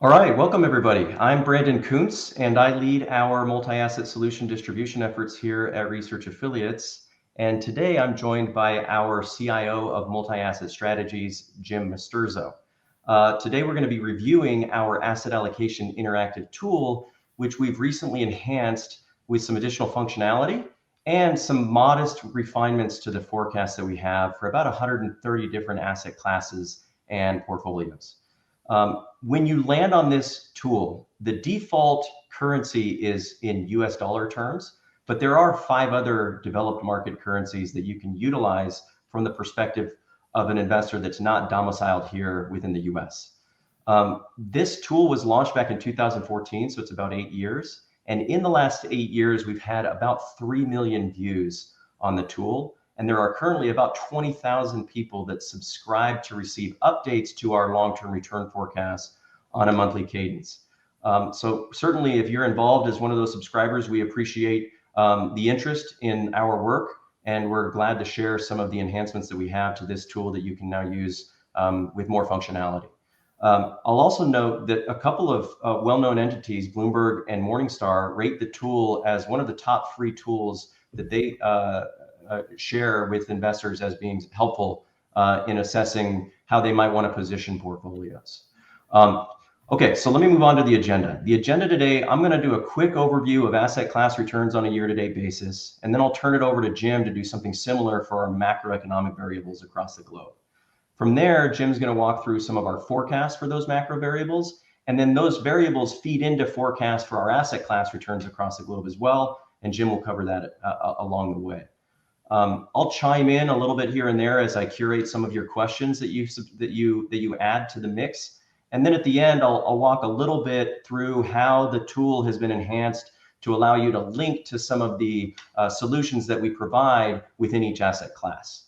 All right, welcome everybody. I'm Brandon Kuntz, and I lead our multi-asset solution distribution efforts here at Research Affiliates. And today I'm joined by our CIO of multi-asset strategies, Jim Masturzo. Today we're going to be reviewing our asset allocation interactive tool, which we've recently enhanced with some additional functionality and some modest refinements to the forecast that we have for about 130 different asset classes and portfolios. When you land on this tool, the default currency is in US dollar terms, but there are 5 other developed market currencies that you can utilize from the perspective of an investor that's not domiciled here within the US. This tool was launched back in 2014, so it's about 8 years. And in the last 8 years, we've had about 3 million views on the tool. And there are currently about 20,000 people that subscribe to receive updates to our long-term return forecasts on a monthly cadence. So certainly if you're involved as one of those subscribers, we appreciate the interest in our work, and we're glad to share some of the enhancements that we have to this tool that you can now use with more functionality. I'll also note that a couple of well-known entities, Bloomberg and Morningstar, rate the tool as one of the top free tools that they share with investors as being helpful in assessing how they might want to position portfolios. Okay, so let me move on to the agenda. The agenda today, I'm going to do a quick overview of asset class returns on a year-to-date basis, and then I'll turn it over to Jim to do something similar for our macroeconomic variables across the globe. From there, Jim's going to walk through some of our forecasts for those macro variables, and then those variables feed into forecasts for our asset class returns across the globe as well, and Jim will cover that along the way. I'll chime in a little bit here and there as I curate some of your questions that you add to the mix. And then at the end, I'll walk a little bit through how the tool has been enhanced to allow you to link to some of the solutions that we provide within each asset class.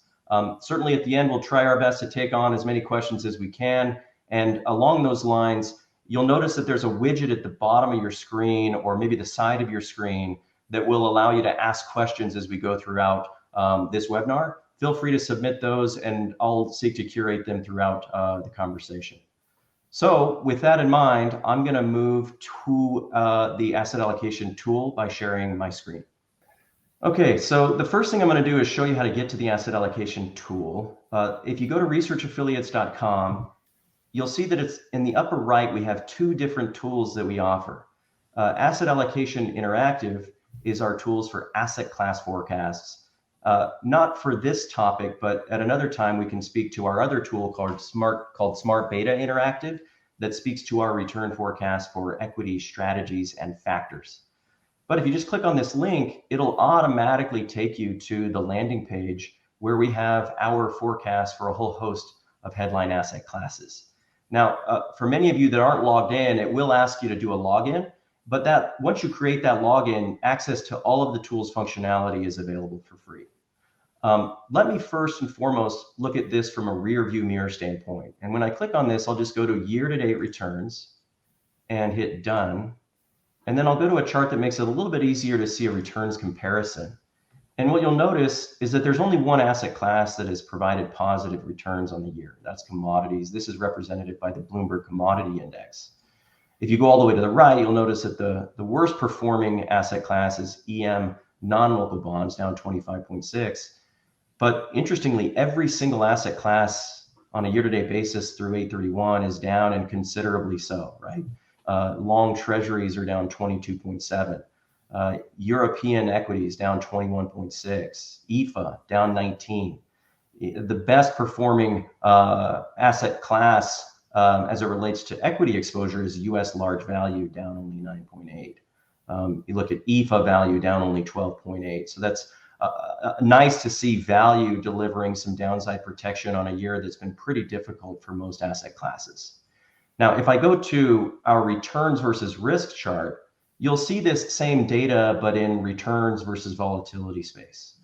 Certainly at the end, we'll try our best to take on as many questions as we can. And along those lines, you'll notice that there's a widget at the bottom of your screen, or maybe the side of your screen, that will allow you to ask questions as we go throughout this webinar. Feel free to submit those, and I'll seek to curate them throughout the conversation. So with that in mind, I'm going to move to the asset allocation tool by sharing my screen. Okay, so the first thing I'm going to do is show you how to get to the asset allocation tool. If you go to researchaffiliates.com, you'll see that it's in the upper right, we have 2 different tools that we offer. Asset Allocation Interactive is our tools for asset class forecasts. Not for this topic, but at another time, we can speak to our other tool called Smart Beta Interactive that speaks to our return forecast for equity strategies and factors. But if you just click on this link, it'll automatically take you to the landing page where we have our forecast for a whole host of headline asset classes. Now, for many of you that aren't logged in, it will ask you to do a login, but that once you create that login, access to all of the tools functionality is available for free. Let me first and foremost look at this from a rear view mirror standpoint. And when I click on this, I'll just go to year-to-date returns and hit done. And then I'll go to a chart that makes it a little bit easier to see a returns comparison. And what you'll notice is that there's only one asset class that has provided positive returns on the year. That's commodities. This is represented by the Bloomberg Commodity Index. If you go all the way to the right, you'll notice that the worst performing asset class is EM non-local bonds, down 25.6. But interestingly, every single asset class on a year-to-date basis through 8/31 is down, and considerably so, right? Long treasuries are down 22.7. European equities down 21.6. EFA down 19. The best performing asset class as it relates to equity exposure is US large value, down only 9.8. You look at EFA value, down only 12.8. So that's nice to see value delivering some downside protection on a year that's been pretty difficult for most asset classes. Now, if I go to our returns versus risk chart, you'll see this same data, but in returns versus volatility space.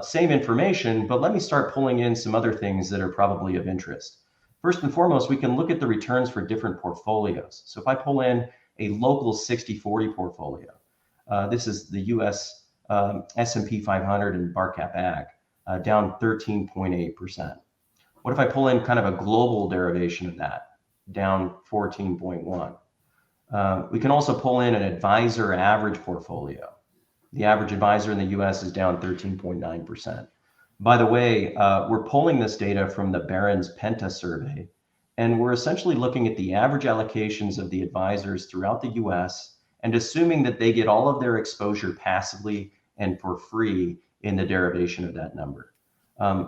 Same information, but let me start pulling in some other things that are probably of interest. First and foremost, we can look at the returns for different portfolios. So if I pull in a local 60/40 portfolio, this is the US S&P 500 and BarCap Ag, down 13.8%. What if I pull in kind of a global derivation of that? down 14.1. We can also pull in an advisor average portfolio. The average advisor in the US is down 13.9%. By the way, we're pulling this data from the Barron's Penta survey, and we're essentially looking at the average allocations of the advisors throughout the US and assuming that they get all of their exposure passively and for free in the derivation of that number.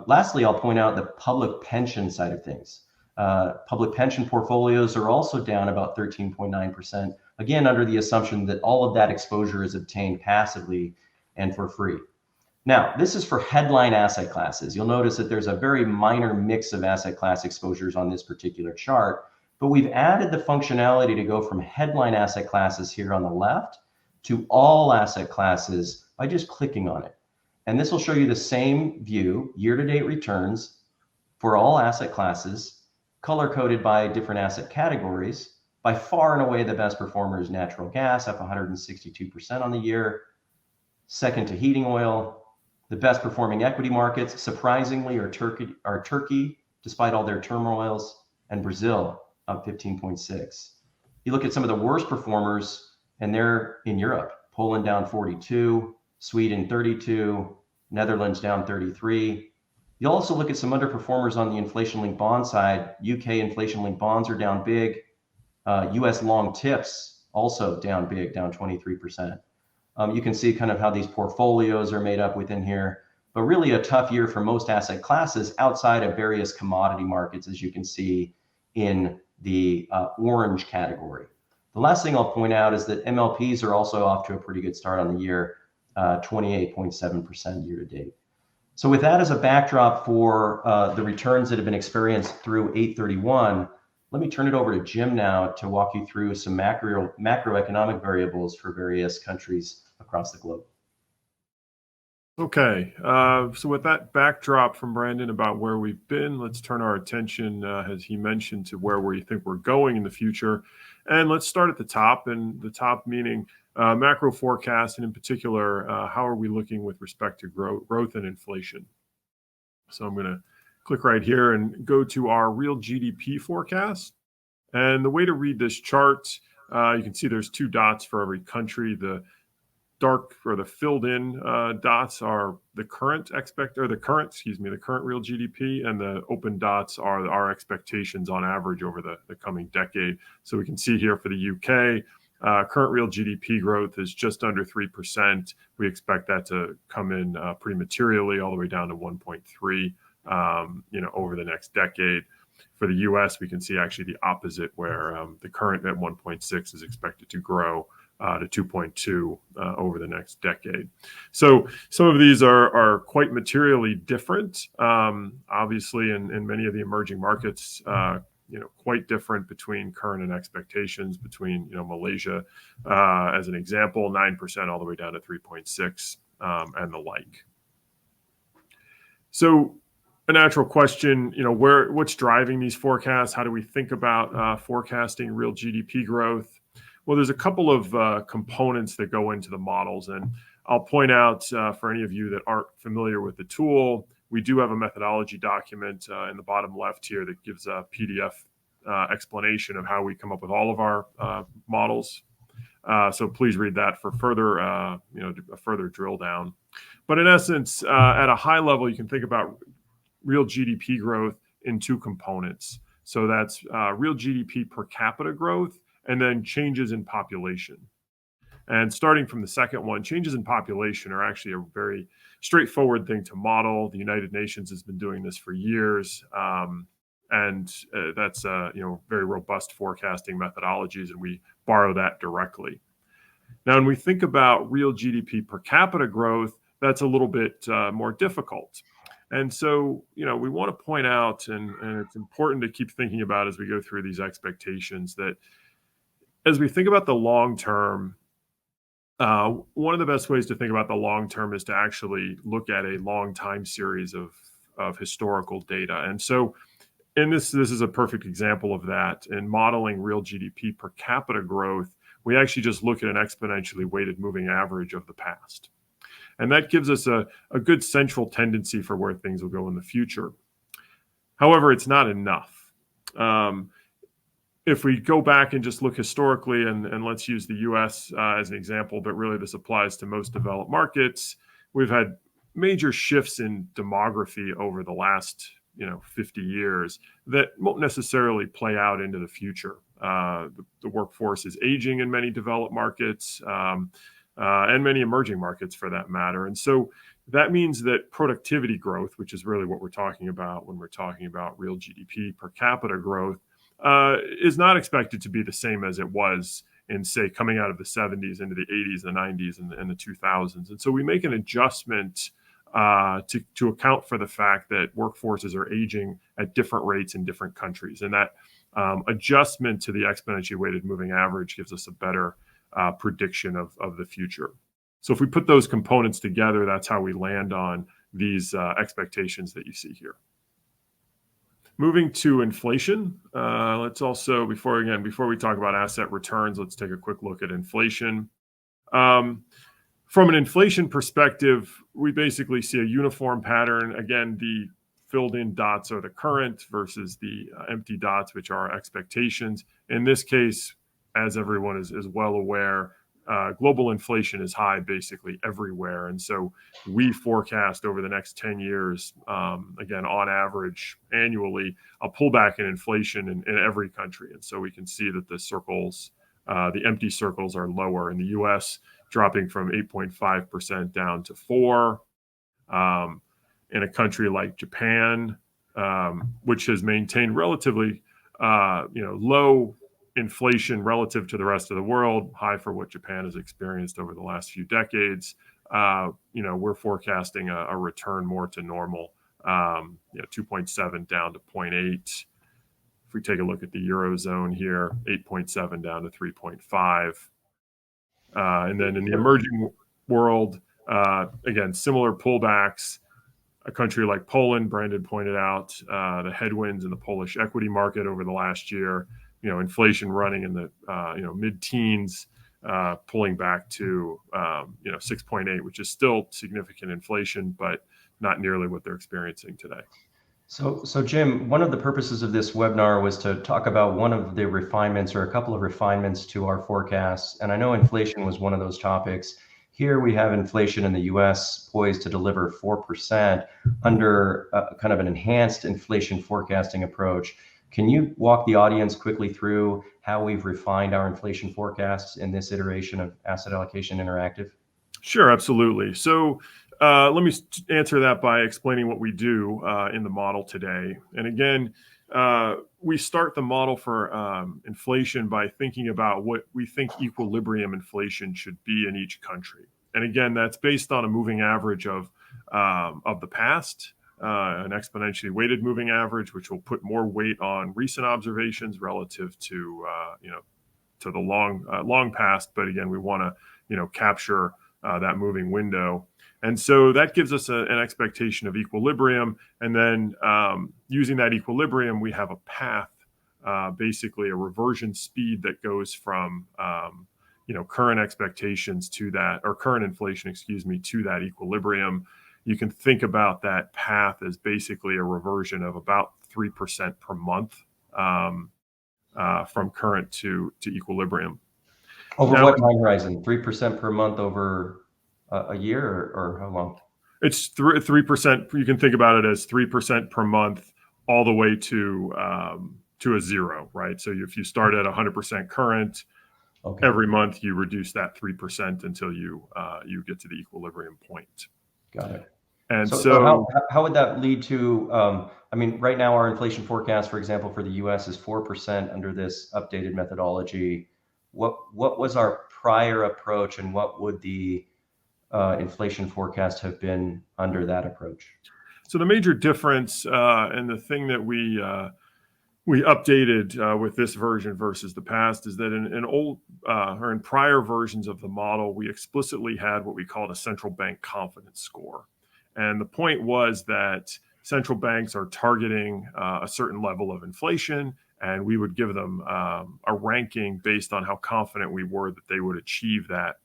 Lastly, I'll point out the public pension side of things. Public pension portfolios are also down about 13.9%, again, under the assumption that all of that exposure is obtained passively and for free. Now, this is for headline asset classes. You'll notice that there's a very minor mix of asset class exposures on this particular chart, but we've added the functionality to go from headline asset classes here on the left to all asset classes by just clicking on it. And this will show you the same view, year-to-date returns for all asset classes, color-coded by different asset categories. By far and away, the best performer is natural gas, up 162% on the year. Second to heating oil. The best performing equity markets, surprisingly, are Turkey, despite all their turmoils, and Brazil, up 15.6. You look at some of the worst performers, and they're in Europe. Poland down 42, Sweden 32, Netherlands down 33. You'll also look at some underperformers on the inflation-linked bond side. UK inflation-linked bonds are down big. US long tips also down big, down 23%. You can see kind of how these portfolios are made up within here, but really a tough year for most asset classes outside of various commodity markets, as you can see in the orange category. The last thing I'll point out is that MLPs are also off to a pretty good start on the year, 28.7% year to date. So with that as a backdrop for the returns that have been experienced through 8/31, let me turn it over to Jim now to walk you through some macroeconomic variables for various countries across the globe. Okay, so with that backdrop from Brandon about where we've been, let's turn our attention, as he mentioned, to where we think we're going in the future. And let's start at the top, and the top meaning macro forecast, and in particular, how are we looking with respect to growth and inflation? So I'm going to click right here and go to our real GDP forecast. And the way to read this chart, you can see there's two dots for every country. The dark or the filled in dots are the current current real GDP, and the open dots are our expectations on average over the coming decade. So we can see here for the UK, current real GDP growth is just under 3%. We expect that to come in pretty materially, all the way down to 1.3, over the next decade. For the US, we can see actually the opposite, where the current at 1.6 is expected to grow to 2.2 over the next decade. So some of these are quite materially different. Obviously, in many of the emerging markets, quite different between current and expectations. Between Malaysia, as an example, 9% all the way down to 3.6, and the like. So a natural question, what's driving these forecasts? How do we think about forecasting real GDP growth? Well, there's a couple of components that go into the models, and I'll point out for any of you that aren't familiar with the tool, we do have a methodology document in the bottom left here that gives a PDF explanation of how we come up with all of our models. So please read that for further, a further drill down. But in essence, at a high level, you can think about real GDP growth in two components. So that's real GDP per capita growth, and then changes in population. And starting from the second one, changes in population are actually a very straightforward thing to model. The United Nations has been doing this for years, and that's very robust forecasting methodologies, and we borrow that directly. Now, when we think about real GDP per capita growth, that's a little bit more difficult. And so, we want to point out, and it's important to keep thinking about as we go through these expectations, that as we think about the long term, one of the best ways to think about the long term is to actually look at a long time series of historical data. And so this is a perfect example of that. In modeling real GDP per capita growth, we actually just look at an exponentially weighted moving average of the past. And that gives us a good central tendency for where things will go in the future. However, it's not enough. if we go back and just look historically, and let's use the US as an example, but really this applies to most developed markets, we've had major shifts in demography over the last 50 years that won't necessarily play out into the future. The workforce is aging in many developed markets and many emerging markets for that matter. And so that means that productivity growth, which is really what we're talking about when we're talking about real GDP per capita growth, is not expected to be the same as it was in, say, coming out of the 70s into the 80s, the 90s, and the 2000s. And so we make an adjustment to account for the fact that workforces are aging at different rates in different countries. And that adjustment to the exponentially weighted moving average gives us a better prediction of the future. So if we put those components together, that's how we land on these expectations that you see here. Moving to inflation, let's also, before we talk about asset returns, let's take a quick look at inflation. From an inflation perspective, we basically see a uniform pattern. Again, the filled in dots are the current versus the empty dots, which are expectations. In this case, as everyone is well aware, global inflation is high basically everywhere. And so we forecast over the next 10 years, again, on average annually, a pullback in inflation in every country. And so we can see that the circles, the empty circles are lower in the US, dropping from 8.5% down to 4%. In a country like Japan, which has maintained relatively low inflation relative to the rest of the world, high for what Japan has experienced over the last few decades, we're forecasting a return more to normal, 2.7 down to 0.8. If we take a look at the Eurozone here, 8.7 down to 3.5. And then in the emerging world, again, similar pullbacks. A country like Poland, Brandon pointed out the headwinds in the Polish equity market over the last year, inflation running in the mid-teens, pulling back to 6.8, which is still significant inflation, but not nearly what they're experiencing today. So Jim, one of the purposes of this webinar was to talk about one of the refinements or a couple of refinements to our forecasts. And I know inflation was one of those topics. Here we have inflation in the US poised to deliver 4% under kind of an enhanced inflation forecasting approach. Can you walk the audience quickly through how we've refined our inflation forecasts in this iteration of Asset Allocation Interactive? Sure, absolutely. So let me answer that by explaining what we do in the model today. And again, we start the model for inflation by thinking about what we think equilibrium inflation should be in each country. And again, that's based on a moving average of the past, an exponentially weighted moving average, which will put more weight on recent observations relative to to the long past. But again, we want to capture that moving window. And so that gives us an expectation of equilibrium. And then using that equilibrium, we have a path, basically a reversion speed that goes from current expectations to that, or current inflation, to that equilibrium. You can think about that path as basically a reversion of about 3% per month from current to equilibrium. Over now, what time horizon? 3% per month over a year, or how long? It's 3%. You can think about it as 3% per month, all the way to a zero, right? So if you start at 100% current, okay, every month you reduce that 3% until you get to the equilibrium point. Got it. And so how would that lead to? Right now our inflation forecast, for example, for the U.S. is 4% under this updated methodology. What was our prior approach, and what would the inflation forecast have been under that approach? So the major difference and the thing that we updated with this version versus the past is that in prior versions of the model, we explicitly had what we called a central bank confidence score. And the point was that central banks are targeting a certain level of inflation, and we would give them a ranking based on how confident we were that they would achieve that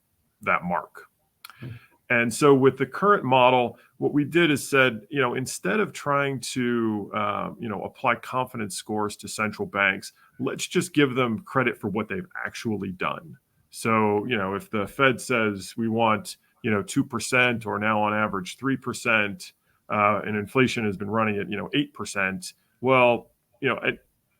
mark. And so with the current model, what we did is said, instead of trying to, apply confidence scores to central banks, let's just give them credit for what they've actually done. So, if the Fed says we want, 2% or now on average 3%, and inflation has been running at, 8%, well,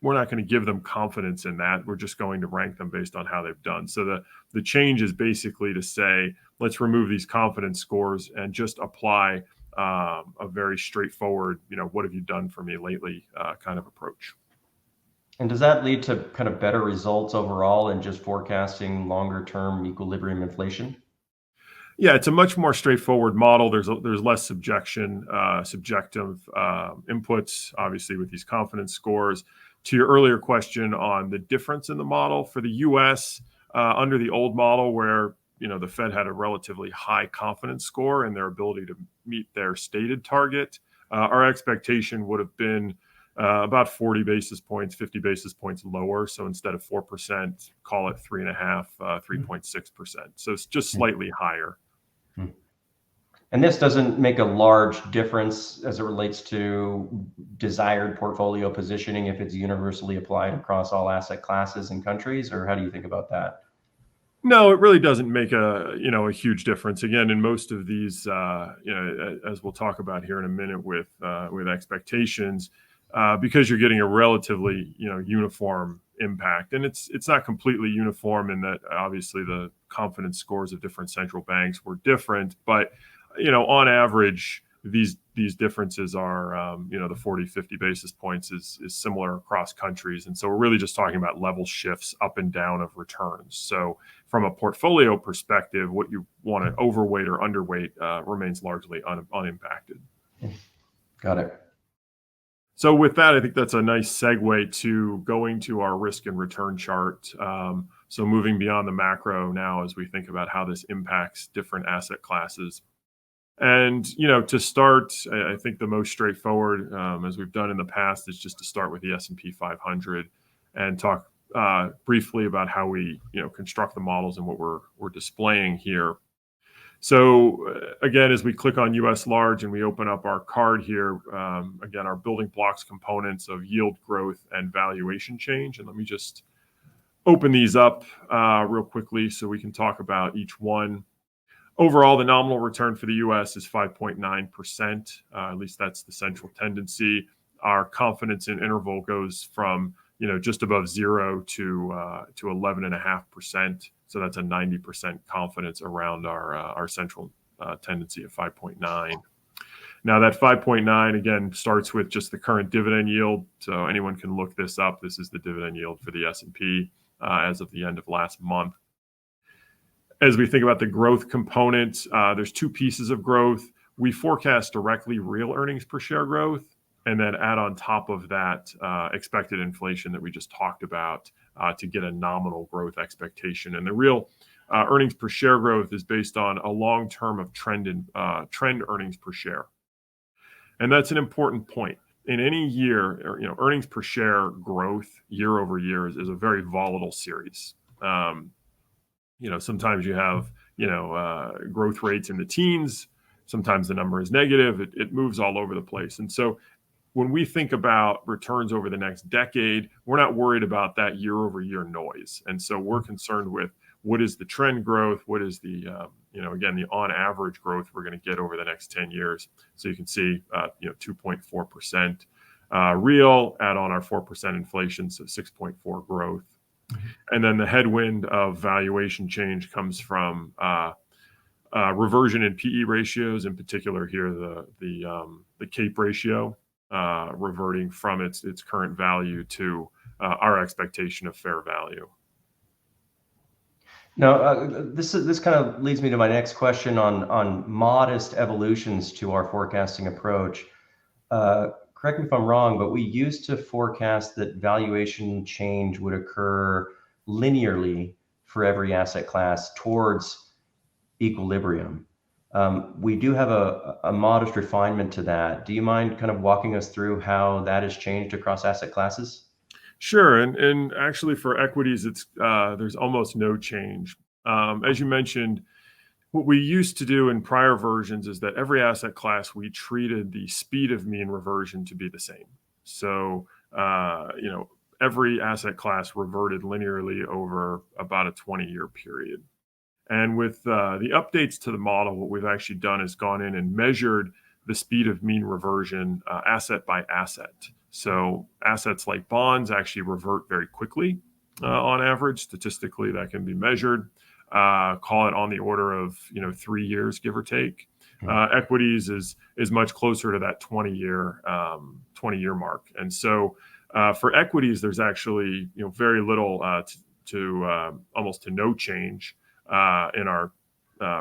we're not going to give them confidence in that. We're just going to rank them based on how they've done. So the change is basically to say, let's remove these confidence scores and just apply a very straightforward, what have you done for me lately kind of approach. And does that lead to kind of better results overall in just forecasting longer term equilibrium inflation? Yeah, it's a much more straightforward model. There's less subjective inputs, obviously, with these confidence scores. To your earlier question on the difference in the model for the U.S. Under the old model, where the Fed had a relatively high confidence score and their ability to meet their stated target, our expectation would have been about 40 basis points, 50 basis points lower. So instead of 4%, call it 3.5%, 3.6%. So it's just slightly higher. And this doesn't make a large difference as it relates to desired portfolio positioning if it's universally applied across all asset classes and countries, or how do you think about that? No, it really doesn't make a huge difference. Again, in most of these, as we'll talk about here in a minute with expectations, because you're getting a relatively uniform impact, and it's not completely uniform in that obviously the confidence scores of different central banks were different, but on average these differences are the 40, 50 basis points is similar across countries. And so we're really just talking about level shifts up and down of returns. So from a portfolio perspective, what you want to overweight or underweight remains largely unimpacted. Got it. So with that, I think that's a nice segue to going to our risk and return chart. So moving beyond the macro now as we think about how this impacts different asset classes. And, to start, I think the most straightforward, as we've done in the past, is just to start with the S&P 500 and talk briefly about how we, construct the models and what we're displaying here. So again, as we click on US large and we open up our card here, again, our building blocks components of yield growth and valuation change. And let me just open these up real quickly so we can talk about each one. Overall, the nominal return for the U.S. is 5.9%. At least that's the central tendency. Our confidence in interval goes from just above 0 to 11.5%. So that's a 90% confidence around our central tendency of 5.9. Now that 5.9 again starts with just the current dividend yield. So anyone can look this up. This is the dividend yield for the S&P as of the end of last month. As we think about the growth component, there's two pieces of growth. We forecast directly real earnings per share growth, and then add on top of that expected inflation that we just talked about to get a nominal growth expectation. And the real earnings per share growth is based on a long term of trend earnings per share. And that's an important point. In any year, earnings per share growth year over year is a very volatile series. Sometimes you have, growth rates in the teens. Sometimes the number is negative. It moves all over the place. And so when we think about returns over the next decade, we're not worried about that year over year noise. And so we're concerned with what is the trend growth? What is the, again, the on average growth we're going to get over the next 10 years. So you can see, 2.4% real, add on our 4% inflation, so 6.4 growth. And then the headwind of valuation change comes from reversion in PE ratios, in particular here the CAPE ratio reverting from its current value to our expectation of fair value. Now, this kind of leads me to my next question on modest evolutions to our forecasting approach. Correct me if I'm wrong, but we used to forecast that valuation change would occur linearly for every asset class towards equilibrium. We do have a modest refinement to that. Do you mind kind of walking us through how that has changed across asset classes? Sure, and actually for equities, it's there's almost no change. As you mentioned, What we used to do in prior versions is that every asset class, we treated the speed of mean reversion to be the same. So, every asset class reverted linearly over about a 20-year period. And with the updates to the model, what we've actually done is gone in and measured the speed of mean reversion asset by asset. So assets like bonds actually revert very quickly on average. Statistically, that can be measured. Call it on the order of 3 years, give or take. Equities is much closer to that 20-year mark. And so for equities, there's actually very little to almost to no change in our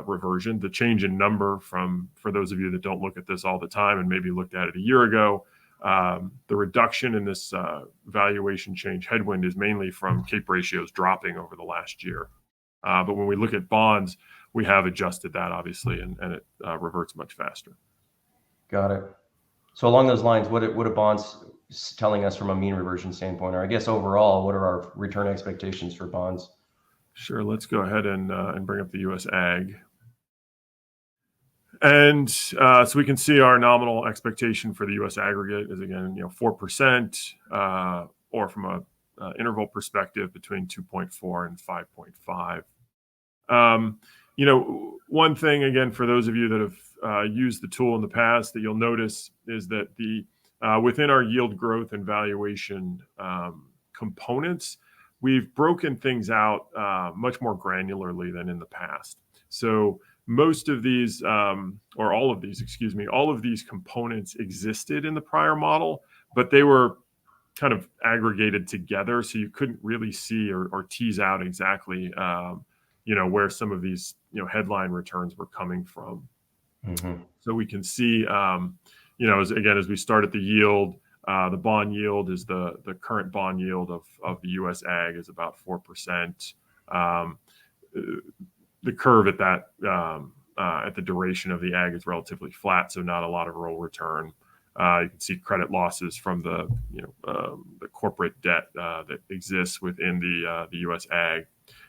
reversion. The change in number for those of you that don't look at this all the time and maybe looked at it a year ago, the reduction in this valuation change headwind is mainly from CAPE ratios dropping over the last year. But when we look at bonds, we have adjusted that obviously, and it reverts much faster. Got it. So along those lines, what are bonds telling us from a mean reversion standpoint, or I guess overall, what are our return expectations for bonds? Sure. Let's go ahead and bring up the U.S. Ag. And so we can see our nominal expectation for the U.S. aggregate is again, 4%, or from a interval perspective between 2.4 and 5.5. One thing again for those of you that have used the tool in the past that you'll notice is that the within our yield growth and valuation components, we've broken things out much more granularly than in the past. So most of these, or all of these components existed in the prior model, but they were kind of aggregated together, so you couldn't really see or tease out exactly, where some of these, headline returns were coming from. Mm-hmm. So we can see, as we start at the yield, the bond yield is the current bond yield of the U.S. Ag is about 4%. The curve at that at the duration of the Ag is relatively flat, so not a lot of roll return. You can see credit losses from the corporate debt that exists within the U.S. Ag,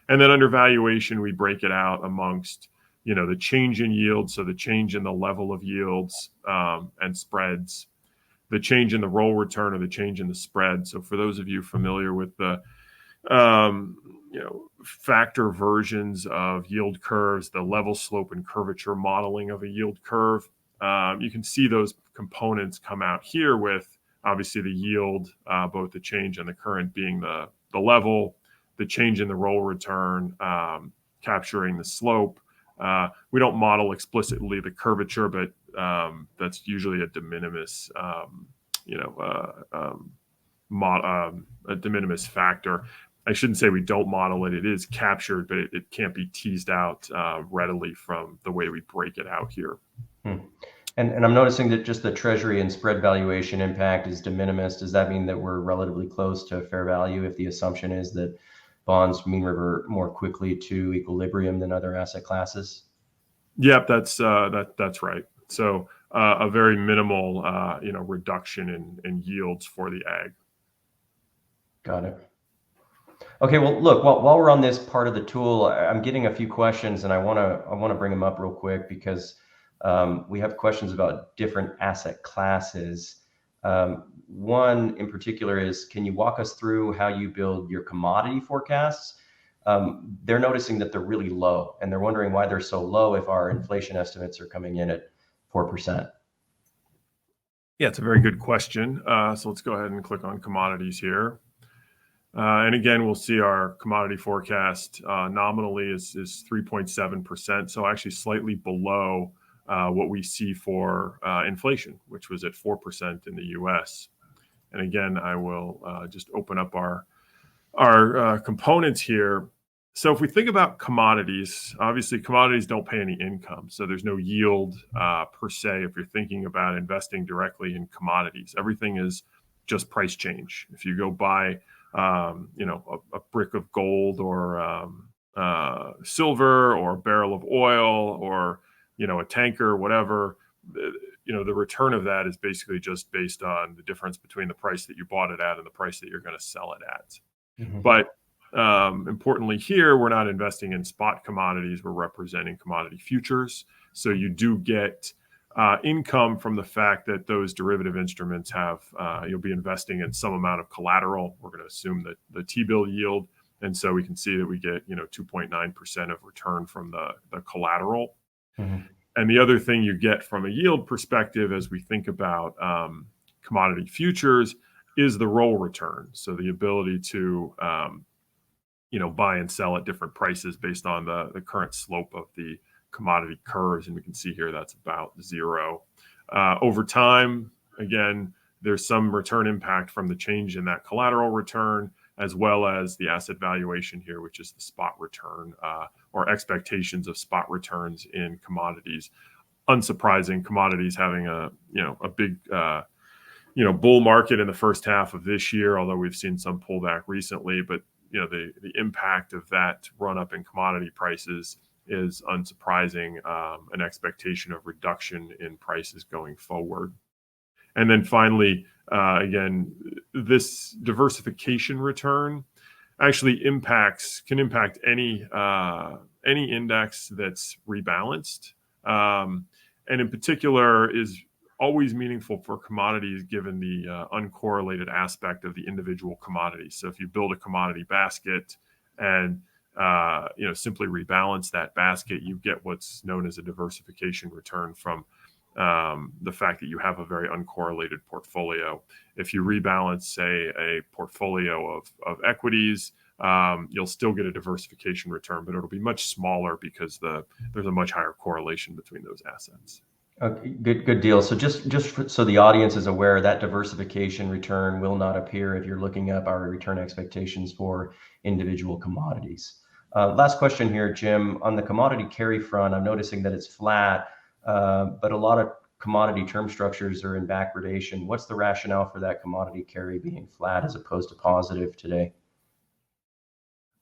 and then under valuation we break it out amongst the change in yield, so the change in the level of yields and spreads, the change in the roll return or the change in the spread. So for those of you familiar with the factor versions of yield curves, the level, slope, and curvature modeling of a yield curve, you can see those components come out here with obviously the yield, both the change and the current being the level, the change in the roll return, capturing the slope. We don't model explicitly the curvature, but that's usually a de minimis, a de minimis factor. I shouldn't say we don't model it. It is captured, but it can't be teased out readily from the way we break it out here. And I'm noticing that just the treasury and spread valuation impact is de minimis. Does that mean that we're relatively close to fair value if the assumption is that bonds mean revert more quickly to equilibrium than other asset classes? Yep, that's right. So a very minimal reduction in yields for the Ag. Got it. Okay, well, look, while we're on this part of the tool, I'm getting a few questions, and I want to bring them up real quick because we have questions about different asset classes. One in particular is, can you walk us through how you build your commodity forecasts? They're noticing that they're really low, and they're wondering why they're so low if our inflation estimates are coming in at 4%. Yeah, it's a very good question. So let's go ahead and click on commodities here. And again, we'll see our commodity forecast nominally is 3.7%. So actually slightly below what we see for inflation, which was at 4% in the US. And again, I will just open up our components here. So if we think about commodities, obviously commodities don't pay any income. So there's no yield per se if you're thinking about investing directly in commodities. Everything is just price change. If you go buy a brick of gold or silver or a barrel of oil or a tanker, whatever, the return of that is basically just based on the difference between the price that you bought it at and the price that you're going to sell it at. Mm-hmm. But Importantly here, we're not investing in spot commodities. We're representing commodity futures. So you do get income from the fact that those derivative instruments have, you'll be investing in some amount of collateral. We're going to assume that the T-bill yield. And so we can see that we get, 2.9% of return from the collateral. Mhm. And the other thing you get from a yield perspective as we think about commodity futures is the roll return. So the ability to buy and sell at different prices based on the current slope of the commodity curves. And we can see here that's about zero. Over time, again, there's some return impact from the change in that collateral return, as well as the asset valuation here, which is the spot return or expectations of spot returns in commodities. Unsurprising, commodities having a big bull market in the first half of this year, although we've seen some pullback recently. But the impact of that run up in commodity prices is unsurprising, an expectation of reduction in prices going forward. And then finally, again, this diversification return actually can impact any index that's rebalanced, and in particular is always meaningful for commodities given the uncorrelated aspect of the individual commodities. So if you build a commodity basket and simply rebalance that basket, you get what's known as a diversification return from the fact that you have a very uncorrelated portfolio. If you rebalance, say, a portfolio of equities, you'll still get a diversification return, but it'll be much smaller because there's a much higher correlation between those assets. Okay, good deal. So just so the audience is aware, that diversification return will not appear if you're looking up our return expectations for individual commodities. Last question here, Jim. On the commodity carry front, I'm noticing that it's flat, but a lot of commodity term structures are in backwardation. What's the rationale for that commodity carry being flat as opposed to positive today?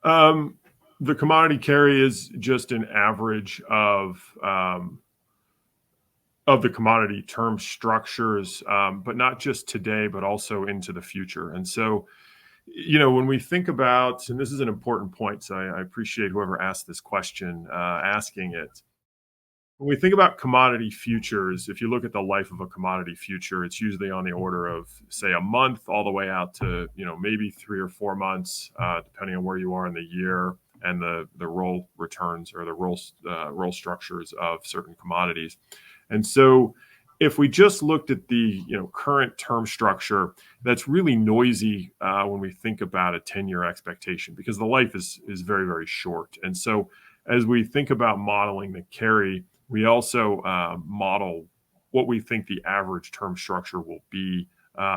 The commodity carry is just an average of the commodity term structures, but not just today, but also into the future. And so, when we think about, and this is an important point, so I appreciate whoever asked this question, asking it. When we think about commodity futures, if you look at the life of a commodity future, it's usually on the order of, say, a month all the way out to, maybe 3 or 4 months, depending on where you are in the year and the roll returns or the roll structures of certain commodities. And so if we just looked at the current term structure, that's really noisy when we think about a 10-year expectation, because the life is very, very short. And so as we think about modeling the carry, we also model what we think the average term structure will be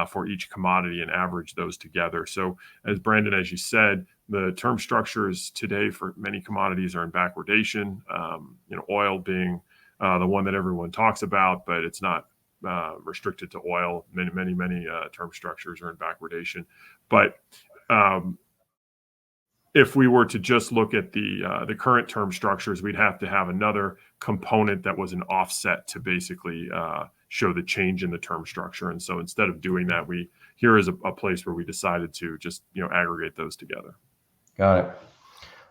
for each commodity and average those together. So as Brandon, as you said, the term structures today for many commodities are in backwardation, oil being the one that everyone talks about, but it's not restricted to oil. Many term structures are in backwardation. But if we were to just look at the current term structures, we'd have to have another component that was an offset to basically show the change in the term structure. And so instead of doing that, here is a place where we decided to just aggregate those together. Got it.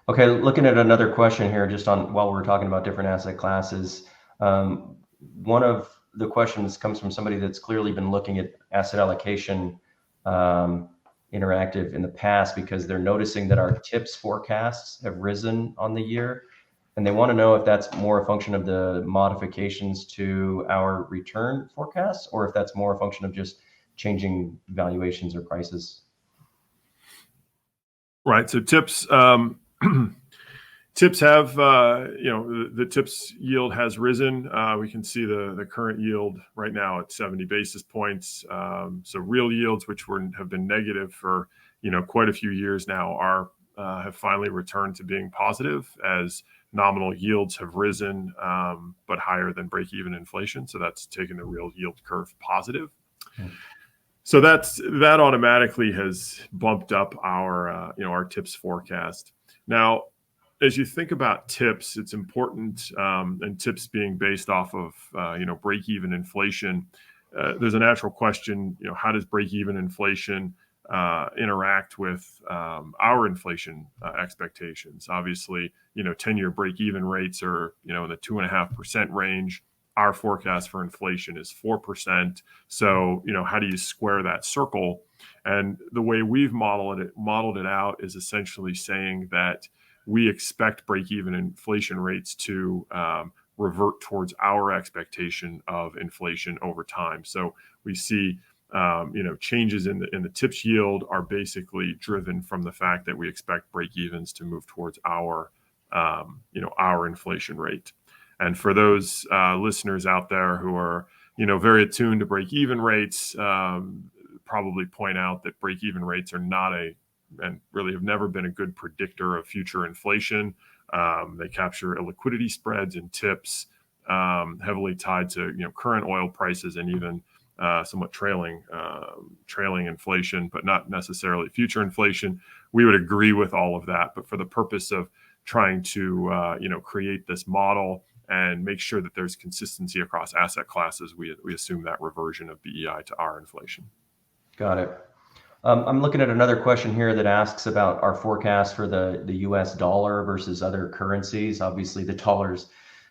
Okay, looking at another question here, just on while we're talking about different asset classes. One of the questions comes from somebody that's clearly been looking at asset allocation interactive in the past, because they're noticing that our TIPS forecasts have risen on the year, and they want to know if that's more a function of the modifications to our return forecasts, or if that's more a function of just changing valuations or prices. Right. So TIPS TIPS have, the TIPS yield has risen. We can see the current yield right now at 70 basis points. So real yields, which have been negative for, quite a few years now, have finally returned to being positive as nominal yields have risen, but higher than break-even inflation. So that's taken the real yield curve positive. Mm-hmm. So that automatically has bumped up our TIPS forecast. Now, as you think about TIPS, it's important, and TIPS being based off of break-even inflation. There's a natural question: how does break-even inflation interact with our inflation expectations. Obviously, 10-year break-even rates are, in the 2.5% range. Our forecast for inflation is 4%. So, how do you square that circle? And the way we've modeled it out is essentially saying that we expect break-even inflation rates to revert towards our expectation of inflation over time. So we see changes in the TIPS yield are basically driven from the fact that we expect break-evens to move towards our inflation rate. And for those listeners out there who are very attuned to break-even rates, probably point out that break-even rates are not and really have never been a good predictor of future inflation. They capture illiquidity spreads and TIPS, heavily tied to current oil prices and even somewhat trailing inflation, but not necessarily future inflation. We would agree with all of that, but for the purpose of trying to create this model and make sure that there's consistency across asset classes, we assume that reversion of BEI to our inflation. Got it. I'm looking at another question here that asks about our forecast for the US dollar versus other currencies. Obviously, the dollar's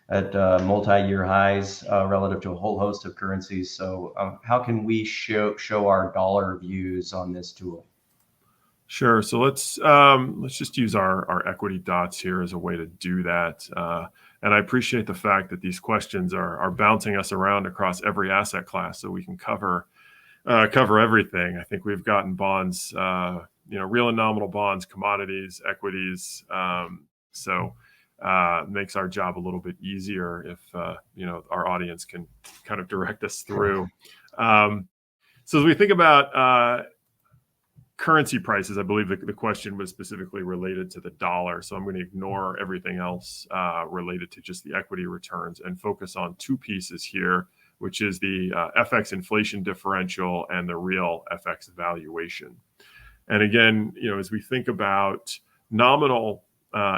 at multi-year highs relative to a whole host of currencies. So how can we show our dollar views on this tool? Sure. So let's just use our equity dots here as a way to do that. And I appreciate the fact that these questions are bouncing us around across every asset class, so we can cover everything. I think we've gotten bonds, real and nominal bonds, commodities, equities. So makes our job a little bit easier if our audience can kind of direct us through. So as we think about currency prices, I believe the question was specifically related to the dollar. So I'm going to ignore everything else related to just the equity returns and focus on two pieces here, which is the FX inflation differential and the real FX valuation. And again, as we think about nominal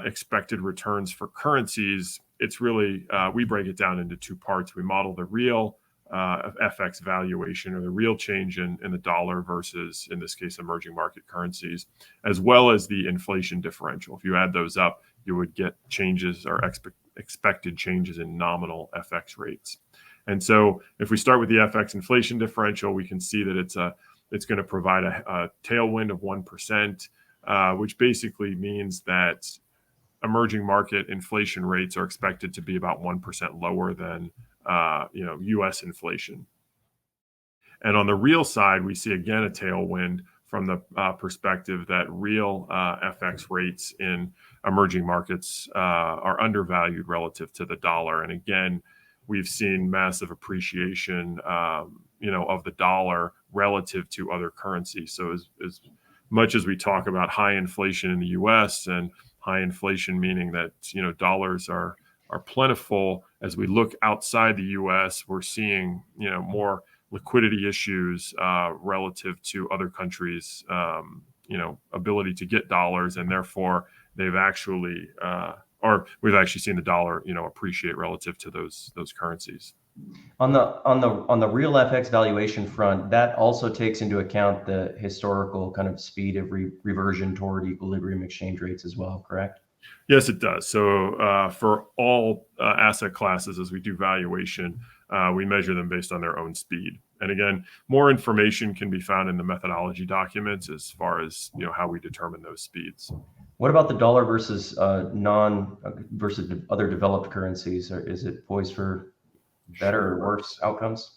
expected returns for currencies, it's really, we break it down into two parts. We model the real FX valuation, or the real change in the dollar versus, in this case, emerging market currencies, as well as the inflation differential. If you add those up, you would get changes or expected changes in nominal FX rates. And so if we start with the FX inflation differential, we can see that it's going to provide a tailwind of 1%, which basically means that emerging market inflation rates are expected to be about 1% lower than U.S. inflation. And on the real side, we see again a tailwind from the perspective that real FX rates in emerging markets are undervalued relative to the dollar. And again, we've seen massive appreciation, of the dollar relative to other currencies. So as much as we talk about high inflation in the U.S. and high inflation meaning that dollars are plentiful, as we look outside the U.S., we're seeing more liquidity issues relative to other countries, ability to get dollars, and therefore they've actually we've actually seen the dollar appreciate relative to those currencies. On the real FX valuation front, that also takes into account the historical kind of speed of reversion toward equilibrium exchange rates as well, correct? Yes, it does. So for all asset classes, as we do valuation, we measure them based on their own speed. And again, more information can be found in the methodology documents as far as how we determine those speeds. What about the dollar versus versus other developed currencies? Or is it poised for better or worse outcomes?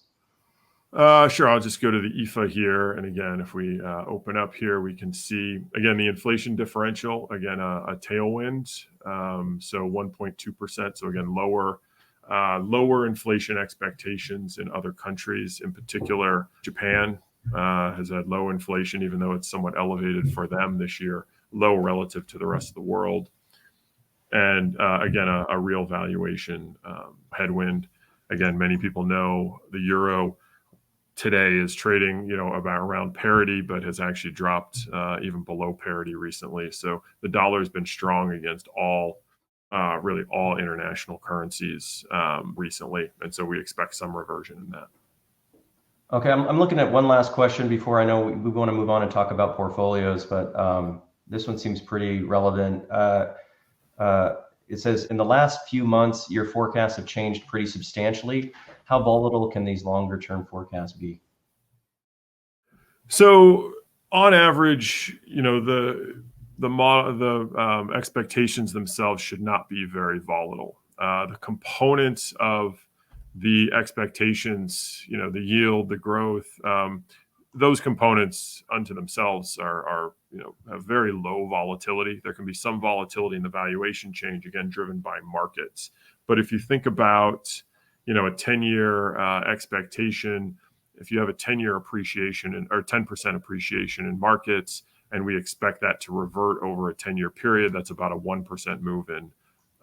Sure. I'll just go to the IFA here. And again, if we open up here, we can see, again, the inflation differential, again, a tailwind. So 1.2%. So again, lower inflation expectations in other countries. In particular, Japan has had low inflation, even though it's somewhat elevated for them this year, low relative to the rest of the world. And again, a real valuation headwind. Again, many people know the euro today is trading, about around parity, but has actually dropped even below parity recently. So the dollar has been strong against really all international currencies recently, and so we expect some reversion in that. Okay, I'm looking at one last question before I know we want to move on and talk about portfolios, but this one seems pretty relevant. Uh, it says, in the last few months, your forecasts have changed pretty substantially. How volatile can these longer term forecasts be? So on average, the expectations themselves should not be very volatile. The components of the expectations, the yield, the growth, those components unto themselves are have very low volatility. There can be some volatility in the valuation change, again driven by markets. But if you think about a 10-year expectation, if you have a 10-year appreciation or 10% appreciation in markets, and we expect that to revert over a 10-year period, that's about a 1% move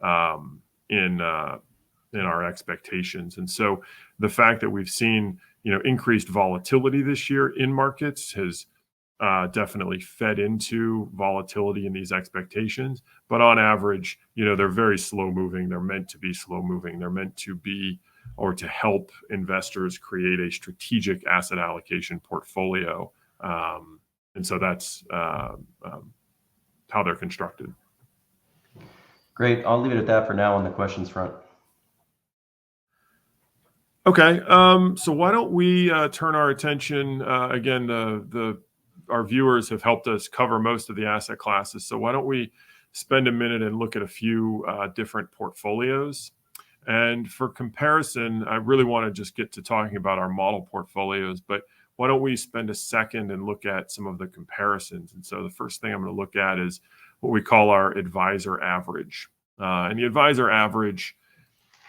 um, in our expectations. And so the fact that we've seen increased volatility this year in markets has definitely fed into volatility in these expectations. But on average, they're very slow moving. They're meant to be slow moving. They're meant to be or to help investors create a strategic asset allocation portfolio. And so that's how they're constructed. Great. I'll leave it at that for now on the questions front. Okay, so why don't we turn our attention again? Our viewers have helped us cover most of the asset classes, so why don't we spend a minute and look at a few different portfolios? And for comparison, I really want to just get to talking about our model portfolios, but why don't we spend a second and look at some of the comparisons? And so the first thing I'm going to look at is what we call our advisor average, and the advisor average.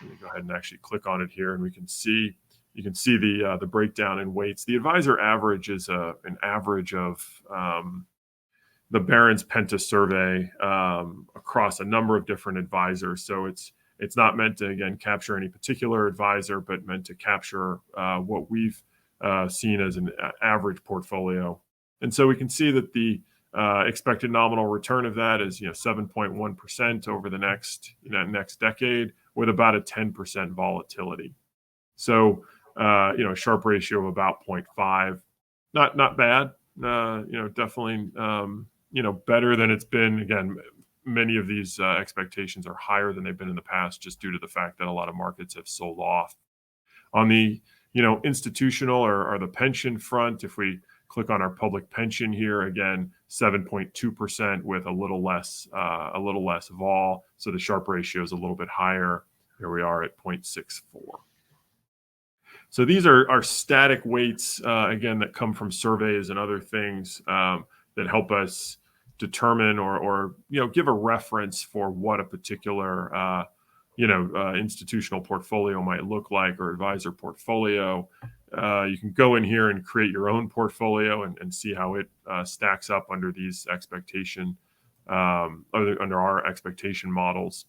Let me go ahead and actually click on it here, and you can see the breakdown in weights. The advisor average is an average of the Barron's Penta survey across a number of different advisors. So it's not meant to, again, capture any particular advisor, but meant to capture what we've seen as an average portfolio. And so we can see that the expected nominal return of that is 7.1% over the next decade, with about a 10% volatility. So a Sharpe ratio of about 0.5, not bad. Definitely better than it's been. Again, many of these expectations are higher than they've been in the past, just due to the fact that a lot of markets have sold off. On the institutional or the pension front, if we click on our public pension here, again 7.2% with a little less vol. So the Sharpe ratio is a little bit higher. Here we are at 0.64. So these are static weights, again, that come from surveys and other things that help us determine or give a reference for what a particular institutional portfolio might look like, or advisor portfolio. You can go in here and create your own portfolio and see how it stacks up under these under our expectation models.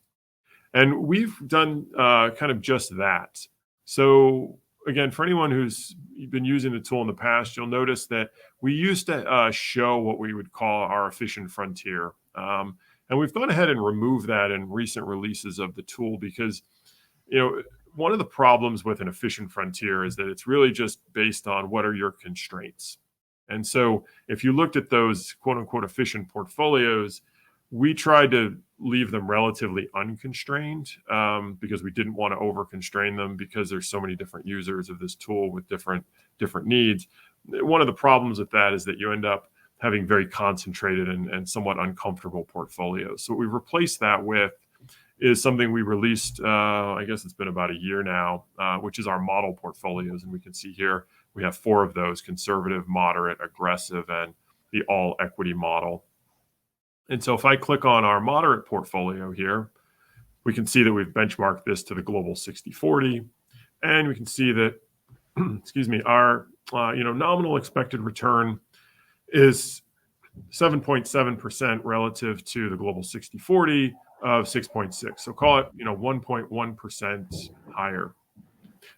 And we've done kind of just that. So again, for anyone who's been using the tool in the past, you'll notice that we used to show what we would call our efficient frontier. And we've gone ahead and removed that in recent releases of the tool because, one of the problems with an efficient frontier is that it's really just based on what are your constraints. And so if you looked at those quote unquote efficient portfolios, we tried to leave them relatively unconstrained because we didn't want to over constrain them, because there's so many different users of this tool with different needs. One of the problems with that is that you end up having very concentrated and somewhat uncomfortable portfolios. So what we've replaced that with is something we released, I guess it's been about a year now, which is our model portfolios. And we can see here we have 4 of those: conservative, moderate, aggressive, and the all equity model. And so if I click on our moderate portfolio here, we can see that we've benchmarked this to the global 60/40. And we can see that, our nominal expected return is 7.7% relative to the global 60/40 of 6.6. So call it 1.1% higher.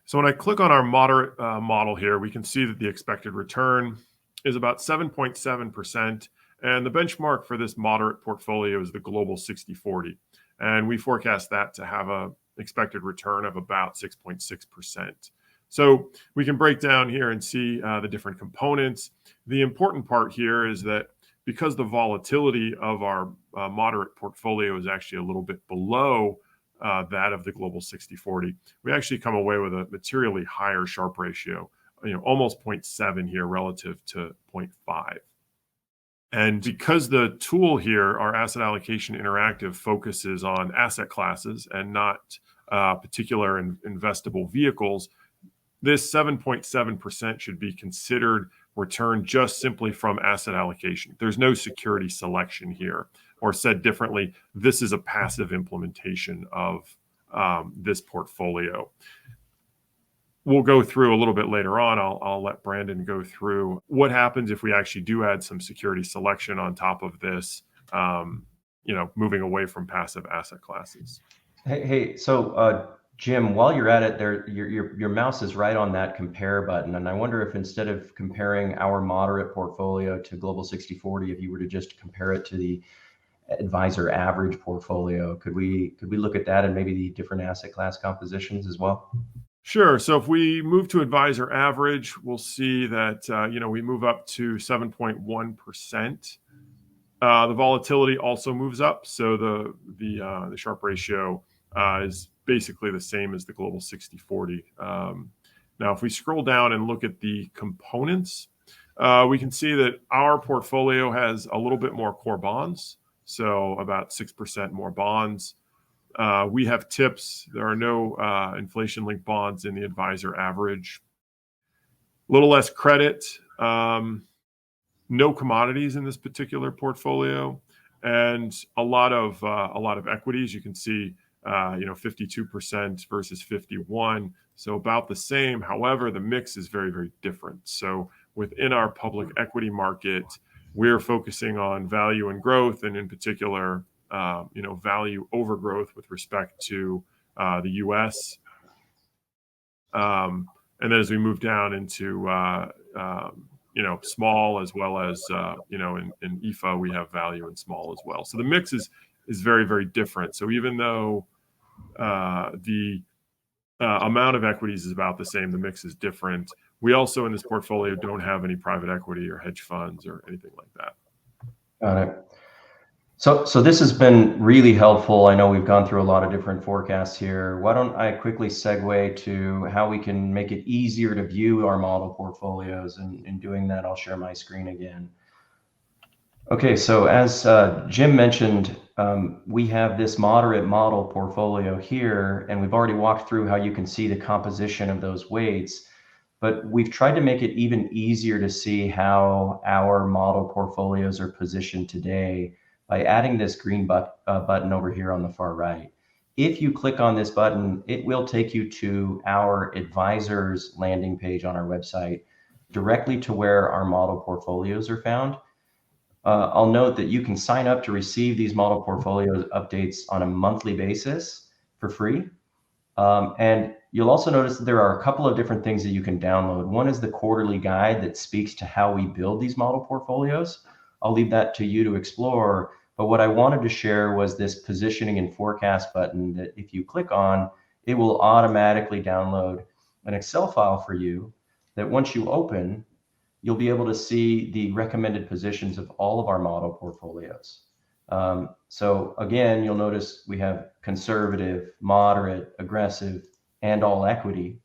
So when I click on our moderate model here, we can see that the expected return is about 7.7%. And the benchmark for this moderate portfolio is the global 60/40. And we forecast that to have an expected return of about 6.6%. So we can break down here and see the different components. The important part here is that because the volatility of our moderate portfolio is actually a little bit below that of the global 60/40, we actually come away with a materially higher Sharpe ratio, almost 0.7 here relative to 0.5. And because the tool here, our Asset Allocation Interactive, focuses on asset classes and not particular investable vehicles, this 7.7% should be considered return just simply from asset allocation. There's no security selection here, or said differently, this is a passive implementation of this portfolio. We'll go through a little bit later on. I'll let Brandon go through what happens if we actually do add some security selection on top of this, moving away from passive asset classes. So Jim, while you're at it, there, your mouse is right on that compare button, and I wonder if instead of comparing our moderate portfolio to Global 60/40, if you were to just compare it to the advisor average portfolio, could we look at that and maybe the different asset class compositions as well? Sure. So if we move to advisor average, we'll see that we move up to 7.1%. The volatility also moves up, so the Sharpe ratio is basically the same as the global 60/40. Now, if we scroll down and look at the components, we can see that our portfolio has a little bit more core bonds, so about 6% more bonds. We have TIPS. There are no inflation-linked bonds in the advisor average. A little less credit. No commodities in this particular portfolio, and a lot of equities. You can see 52% versus 51%, so about the same. However, the mix is very, very different. So within our public equity market, we're focusing on value and growth, and in particular, value over growth with respect to the U.S. And then as we move down into small, as well as in EFA, we have value and small as well. So the mix is very, very different. So even though the amount of equities is about the same, the mix is different. We also in this portfolio don't have any private equity or hedge funds or anything like that. Got it. So this has been really helpful. I know we've gone through a lot of different forecasts here. Why don't I quickly segue to how we can make it easier to view our model portfolios, and in doing that, I'll share my screen again. Okay, so as Jim mentioned, we have this moderate model portfolio here, and we've already walked through how you can see the composition of those weights, but we've tried to make it even easier to see how our model portfolios are positioned today by adding this green button over here on the far right. If you click on this button, it will take you to our advisors landing page on our website, directly to where our model portfolios are found. I'll note that you can sign up to receive these model portfolio updates on a monthly basis for free. And you'll also notice that there are a couple of different things that you can download. One is the quarterly guide that speaks to how we build these model portfolios. I'll leave that to you to explore. But what I wanted to share was this positioning and forecast button that if you click on, it will automatically download an Excel file for you that once you open, you'll be able to see the recommended positions of all of our model portfolios. So again, you'll notice we have conservative, moderate, aggressive, and all equity.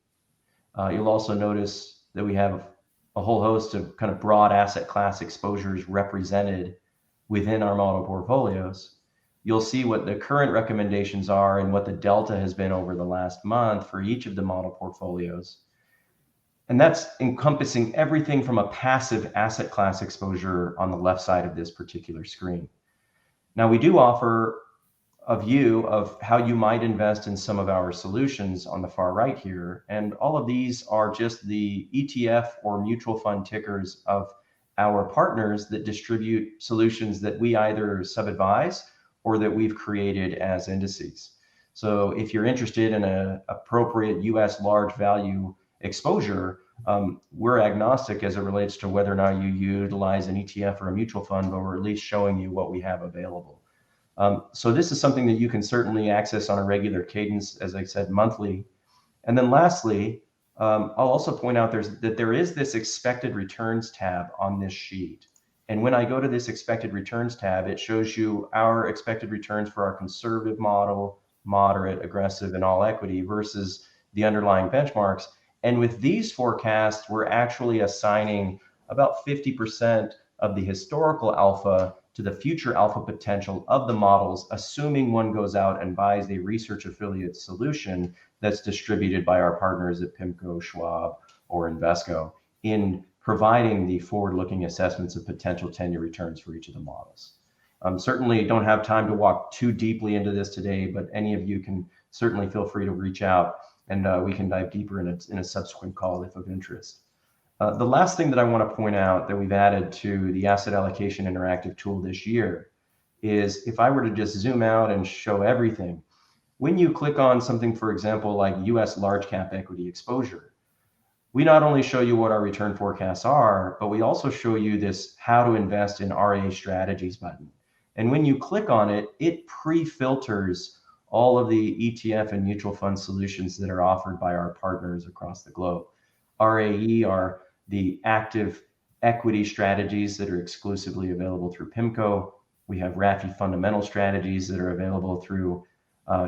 You'll also notice that we have a whole host of kind of broad asset class exposures represented within our model portfolios. You'll see what the current recommendations are and what the delta has been over the last month for each of the model portfolios. And that's encompassing everything from a passive asset class exposure on the left side of this particular screen. Now, we do offer a view of how you might invest in some of our solutions on the far right here. And all of these are just the ETF or mutual fund tickers of our partners that distribute solutions that we either sub-advise or that we've created as indices. So if you're interested in an appropriate US large value exposure, we're agnostic as it relates to whether or not you utilize an ETF or a mutual fund, but we're at least showing you what we have available. So this is something that you can certainly access on a regular cadence, as I said, monthly. And then lastly, I'll also point out there is this expected returns tab on this sheet. And when I go to this expected returns tab, it shows you our expected returns for our conservative model, moderate, aggressive, and all equity versus the underlying benchmarks. And with these forecasts, we're actually assigning about 50% of the historical alpha to the future alpha potential of the models, assuming one goes out and buys the research affiliate solution that's distributed by our partners at PIMCO, Schwab, or Invesco in providing the forward-looking assessments of potential 10-year returns for each of the models. Certainly don't have time to walk too deeply into this today, but any of you can certainly feel free to reach out and we can dive deeper in a subsequent call if of interest. The last thing that I want to point out that we've added to the Asset Allocation Interactive tool this year is if I were to just zoom out and show everything, when you click on something, for example, like US large cap equity exposure, we not only show you what our return forecasts are, but we also show you this how to invest in RA strategies button. And when you click on it, it pre-filters all of the ETF and mutual fund solutions that are offered by our partners across the globe. RAE are the active equity strategies that are exclusively available through PIMCO. We have RAFI fundamental strategies that are available through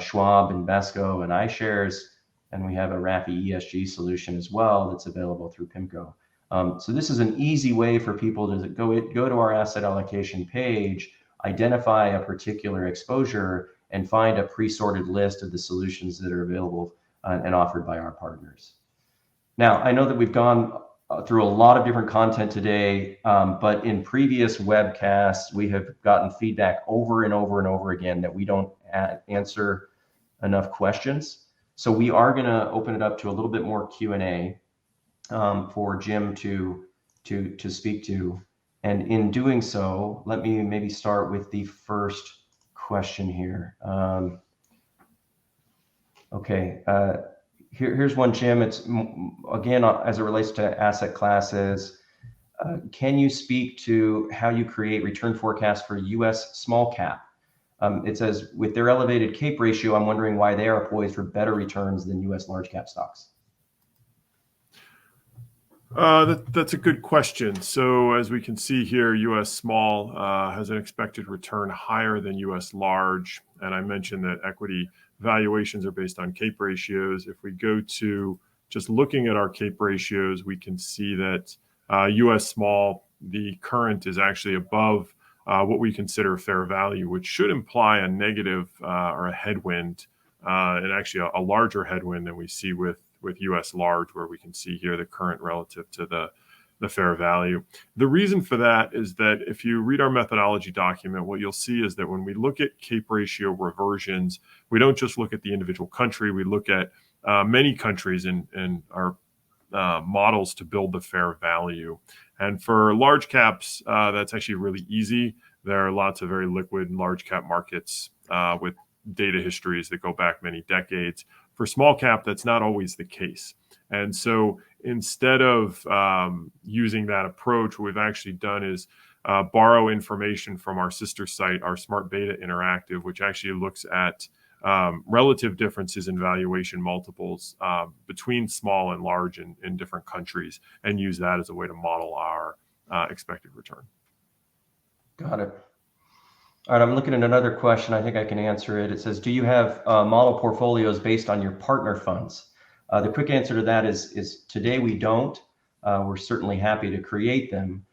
Schwab, Invesco, and iShares. And we have a RAFI ESG solution as well that's available through PIMCO. So this is an easy way for people to go to our asset allocation page, identify a particular exposure, and find a pre-sorted list of the solutions that are available and offered by our partners. Now, I know that we've gone through a lot of different content today, but in previous webcasts, we have gotten feedback over and over and over again that we don't answer enough questions. So we are going to open it up to a little bit more Q&A for Jim to speak to. And in doing so, let me maybe start with the first question here. Okay. Here's one, Jim. It's again, as it relates to asset classes. Can you speak to how you create return forecasts for US small cap? It says, with their elevated CAPE ratio, I'm wondering why they are poised for better returns than US large cap stocks. That's a good question. So as we can see here, US small has an expected return higher than US large. And I mentioned that equity valuations are based on CAPE ratios. If we go to just looking at our CAPE ratios, we can see that US small, the current is actually above what we consider fair value, which should imply a negative or a headwind, and actually a larger headwind than we see with US large, where we can see here the current relative to the fair value. The reason for that is that if you read our methodology document, what you'll see is that when we look at CAPE ratio reversions, we don't just look at the individual country, we look at many countries in our models to build the fair value. And for large caps, that's actually really easy. There are lots of very liquid large cap markets with data histories that go back many decades. For small cap, that's not always the case. And so instead of using that approach, what we've actually done is borrow information from our sister site, our Smart Beta Interactive, which actually looks at relative differences in valuation multiples between small and large in different countries, and use that as a way to model our expected return. Got it. All right, I'm looking at another question. I think I can answer it. It says, do you have model portfolios based on your partner funds? The quick answer to that is today we don't. We're certainly happy to create them.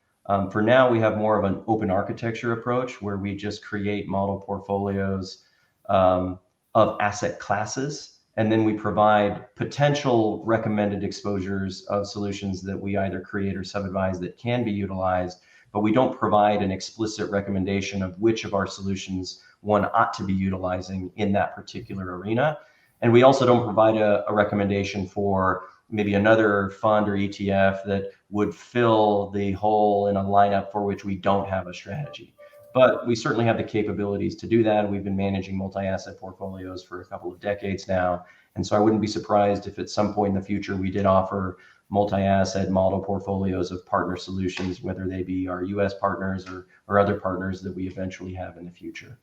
For now, we have more of an open architecture approach where we just create model portfolios of asset classes, and then we provide potential recommended exposures of solutions that we either create or sub-advise that can be utilized, but we don't provide an explicit recommendation of which of our solutions one ought to be utilizing in that particular arena. And we also don't provide a recommendation for maybe another fund or ETF that would fill the hole in a lineup for which we don't have a strategy. But we certainly have the capabilities to do that. We've been managing multi-asset portfolios for a couple of decades now. And so I wouldn't be surprised if at some point in the future we did offer multi-asset model portfolios of partner solutions, whether they be our US partners or other partners that we eventually have in the future.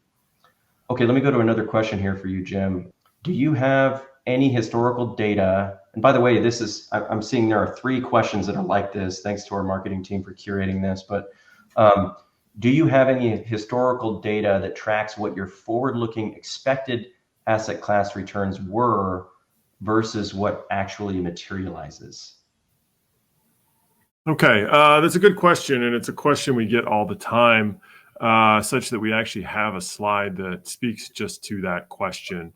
Okay, let me go to another question here for you, Jim. Do you have any historical data And by the way, I'm seeing there are 3 questions that are like this. Thanks to our marketing team for curating this. But do you have any historical data that tracks what your forward-looking expected asset class returns were versus what actually materializes? Okay, that's a good question, and it's a question we get all the time, such that we actually have a slide that speaks just to that question.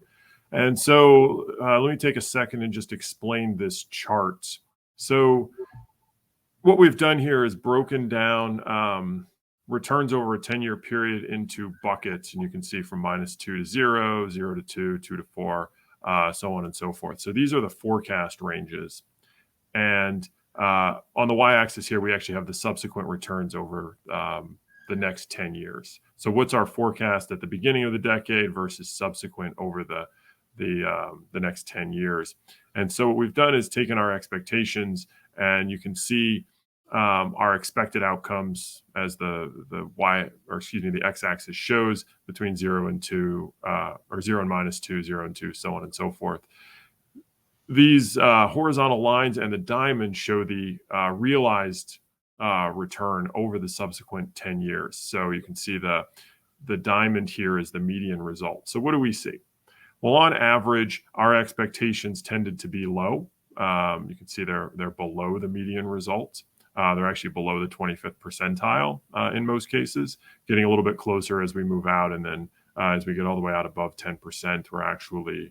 And so let me take a second and just explain this chart. So what we've done here is broken down returns over a 10-year period into buckets, and you can see from -2 to 0, 0 to 2, 2 to 4, so on and so forth. So these are the forecast ranges. And on the y-axis here, we actually have the subsequent returns over the next 10 years. So what's our forecast at the beginning of the decade versus subsequent over the next 10 years? And so what we've done is taken our expectations, and you can see our expected outcomes as the x-axis shows between 0 and 2, or 0 and -2, 0 and 2, so on and so forth. These horizontal lines and the diamond show the realized return over the subsequent 10 years. So you can see the diamond here is the median result. So what do we see? Well, on average, our expectations tended to be low. You can see they're below the median result. They're actually below the 25th percentile in most cases, getting a little bit closer as we move out, and then as we get all the way out above 10%, we're actually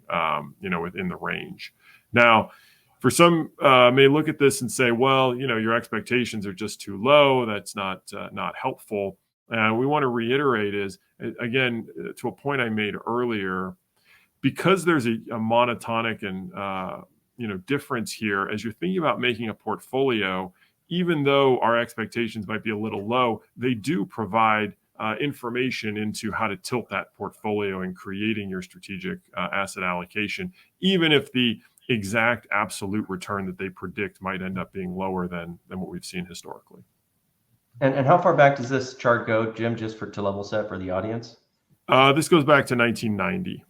within the range. Now, for some may look at this and say, well, your expectations are just too low. That's not helpful. We want to reiterate is, again, to a point I made earlier, because there's a monotonic and difference here as you're thinking about making a portfolio. Even though our expectations might be a little low, they do provide information into how to tilt that portfolio and creating your strategic asset allocation, even if the exact absolute return that they predict might end up being lower than what we've seen historically. And how far back does this chart go, Jim, just to level set for the audience? This goes back to 1990.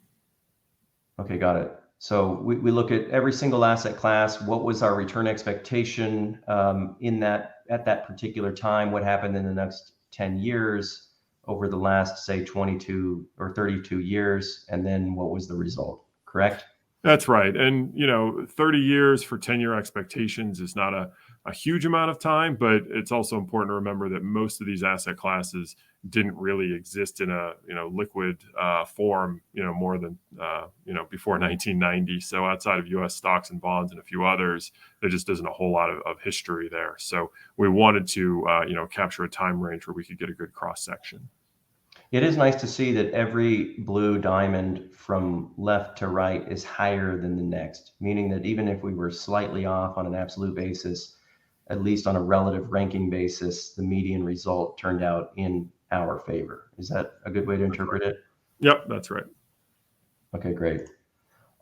Okay, got it. So we look at every single asset class. What was our return expectation at that particular time? What happened in the next 10 years over the last, say, 22 or 32 years? And then what was the result, correct? That's right. And, 30 years for 10-year expectations is not a huge amount of time, but it's also important to remember that most of these asset classes didn't really exist in a, liquid form, more than, before 1990. So outside of U.S. stocks and bonds and a few others, there just isn't a whole lot of history there. So we wanted to, capture a time range where we could get a good cross section. It is nice to see that every blue diamond from left to right is higher than the next, meaning that even if we were slightly off on an absolute basis, at least on a relative ranking basis, the median result turned out in our favor. Is that a good way to interpret it? Yep, that's right. Okay, great.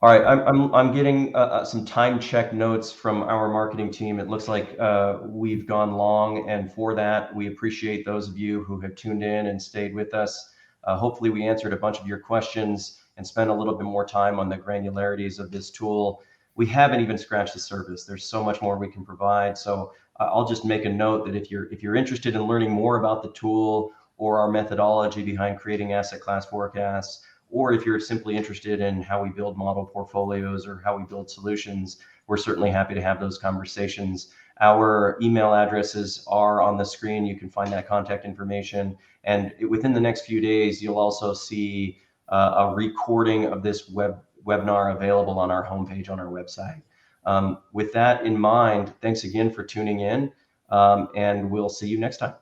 All right, I'm getting some time check notes from our marketing team. It looks like we've gone long, and for that, we appreciate those of you who have tuned in and stayed with us. Hopefully, we answered a bunch of your questions and spent a little bit more time on the granularities of this tool. We haven't even scratched the surface. There's so much more we can provide. So I'll just make a note that if you're interested in learning more about the tool or our methodology behind creating asset class forecasts, or if you're simply interested in how we build model portfolios or how we build solutions, we're certainly happy to have those conversations. Our email addresses are on the screen. You can find that contact information. And within the next few days, you'll also see a recording of this webinar available on our homepage on our website. With that in mind, thanks again for tuning in, and we'll see you next time.